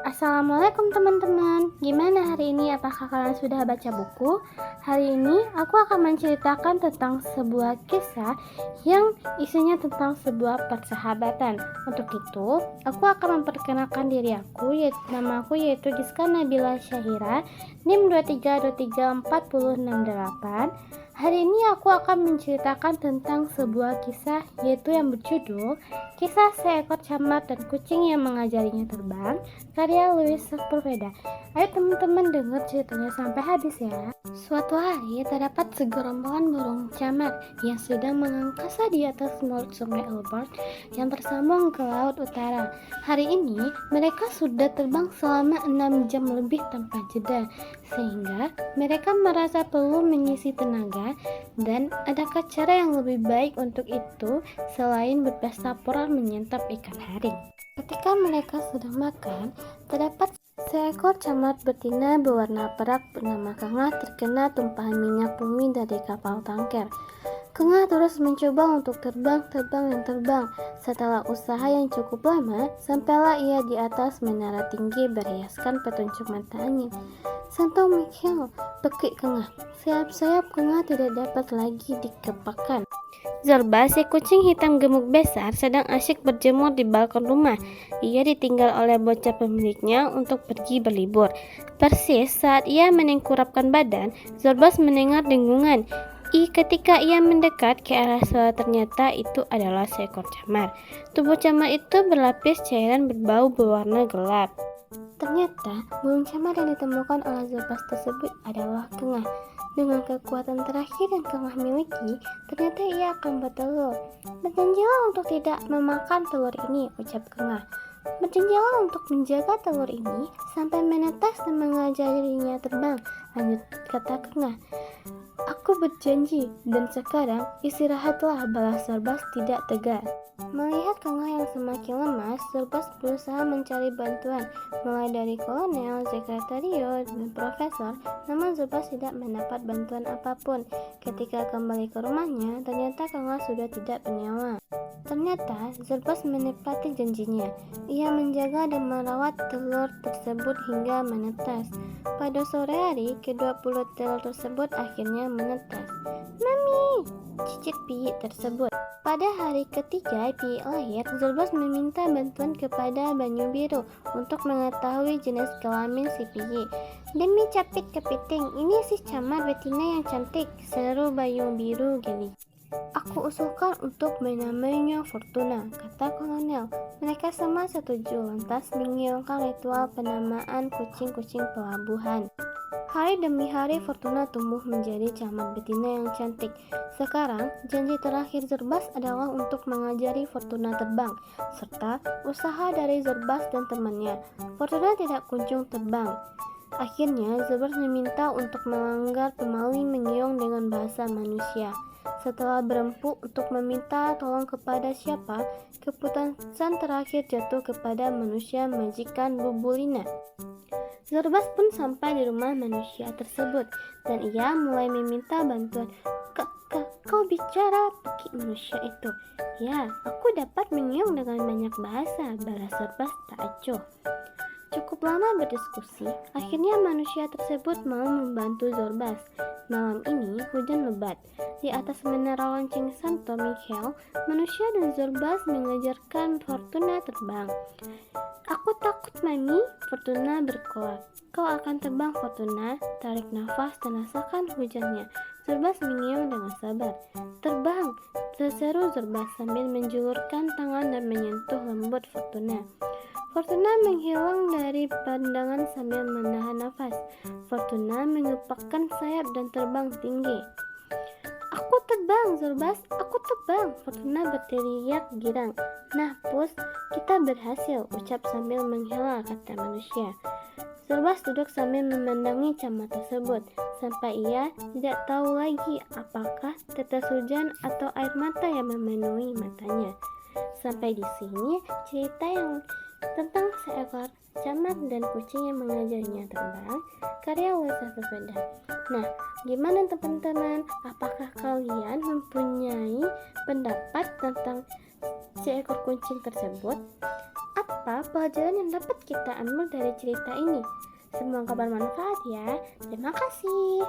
Assalamualaikum teman-teman. Gimana hari ini? Apakah kalian sudah baca buku? Hari ini aku akan menceritakan tentang sebuah kisah yang isinya tentang sebuah persahabatan. Untuk itu, aku akan memperkenalkan diri aku, nama aku yaitu Giska Nabila Syahira, NIM 23234068. Hari ini aku akan menceritakan tentang sebuah kisah yaitu yang berjudul Kisah Seekor Camat dan Kucing yang Mengajarinya Terbang, karya Louis Sepulveda. Ayo teman-teman dengar ceritanya sampai habis ya. Suatu hari terdapat segerombolan burung camat yang sedang mengangkasa di atas mulut sungai Albert yang tersambung ke laut utara. Hari ini mereka sudah terbang selama 6 jam lebih tanpa jeda, sehingga mereka merasa perlu mengisi tenaga. Dan adakah cara yang lebih baik untuk itu selain berpesta pora menyantap ikan haring? Ketika mereka sedang makan, terdapat seekor camat betina berwarna perak bernama Kengah terkena tumpahan minyak bumi dari kapal tanker. Kengah terus mencoba untuk terbang. Setelah usaha yang cukup lama, sampailah ia di atas menara tinggi berhiaskan petunjuk mata angin. Santo Michael, pekik Kengah. Sayap-sayap Kengah tidak dapat lagi dikepakkan. Zorba, si kucing hitam gemuk besar, sedang asyik berjemur di balkon rumah. Ia ditinggal oleh bocah pemiliknya untuk pergi berlibur. Persis saat ia menengkurapkan badan, Zorbas mendengar dengungan. Ketika ia mendekat ke arah suara, ternyata itu adalah seekor camar. Tubuh camar itu berlapis cairan berbau berwarna gelap. Ternyata burung camar yang ditemukan oleh Zorbas tersebut adalah Kengah. Dengan kekuatan terakhir yang Kengah miliki, ternyata ia akan bertelur. Berjanjilah untuk tidak memakan telur ini, ucap Kengah. Berjanjilah untuk menjaga telur ini sampai menetas dan mengajarinya terbang, lanjut kata Kengah. Aku berjanji, dan sekarang istirahatlah, balas Zorbas tidak tegas. Melihat Kengah yang semakin lemas, Zorbas berusaha mencari bantuan, mulai dari kolonel, sekretario, dan profesor, namun Zorbas tidak mendapat bantuan apapun. Ketika kembali ke rumahnya, ternyata Kengah sudah tidak bernyawa. Ternyata Zorbas menepati janjinya. Ia menjaga dan merawat telur tersebut hingga menetas. Pada sore hari, ke-20 telur tersebut akhirnya menetas. Mami, cicit Pi tersebut. Pada hari ketiga Pi lahir, Zorbas meminta bantuan kepada Banyu Biru untuk mengetahui jenis kelamin si Pi. Demi capit kepiting, ini si camar betina yang cantik, seru Banyu Biru geli. Aku usulkan untuk menamainya Fortuna, kata kolonel. Mereka semua setuju, lantas mengiyakan ritual penamaan kucing-kucing pelabuhan. Hari demi hari Fortuna tumbuh menjadi camat betina yang cantik. Sekarang, janji terakhir Zorbas adalah untuk mengajari Fortuna terbang, serta usaha dari Zorbas dan temannya. Fortuna tidak kunjung terbang. Akhirnya, Zorbas meminta untuk melanggar pemali mengiung dengan bahasa manusia. Setelah berempuk untuk meminta tolong kepada siapa, keputusan terakhir jatuh kepada manusia majikan Bubulina. Zorbas pun sampai di rumah manusia tersebut, dan ia mulai meminta bantuan. Kau bicara, pekik manusia itu. Ya, aku dapat mengiung dengan banyak bahasa, balas Zorbas tak acuh. Cukup lama berdiskusi, akhirnya manusia tersebut mau membantu Zorbas. Malam ini hujan lebat. Di atas menara lonceng Santo Michael, manusia dan Zorbas mengajarkan Fortuna terbang. Aku takut, Mami, Fortuna berkoar. Kau akan terbang, Fortuna. Tarik nafas dan rasakan hujannya. Zorbas mengiung dengan sabar. Terbang, terseru Zorbas sambil menjulurkan tangan dan menyentuh lembut Fortuna. Fortuna menghilang dari pandangan sambil menahan nafas. Fortuna mengepakkan sayap dan terbang tinggi. Aku terbang, Zorbas, aku terbang, Fortuna berteriak girang. Nah, Pus, kita berhasil, ucap sambil menghela, kata manusia. Zorbas duduk sambil memandangi camat tersebut, sampai ia tidak tahu lagi apakah tetes hujan atau air mata yang memenuhi matanya. Sampai di sini cerita yang tentang seekor camat dan kucing yang mengajarinya terbang, karya Louis Sepulveda. Nah, gimana teman-teman? Apakah kalian mempunyai pendapat tentang seekor kucing tersebut? Apa pelajaran yang dapat kita ambil dari cerita ini? Semoga bermanfaat ya. Terima kasih.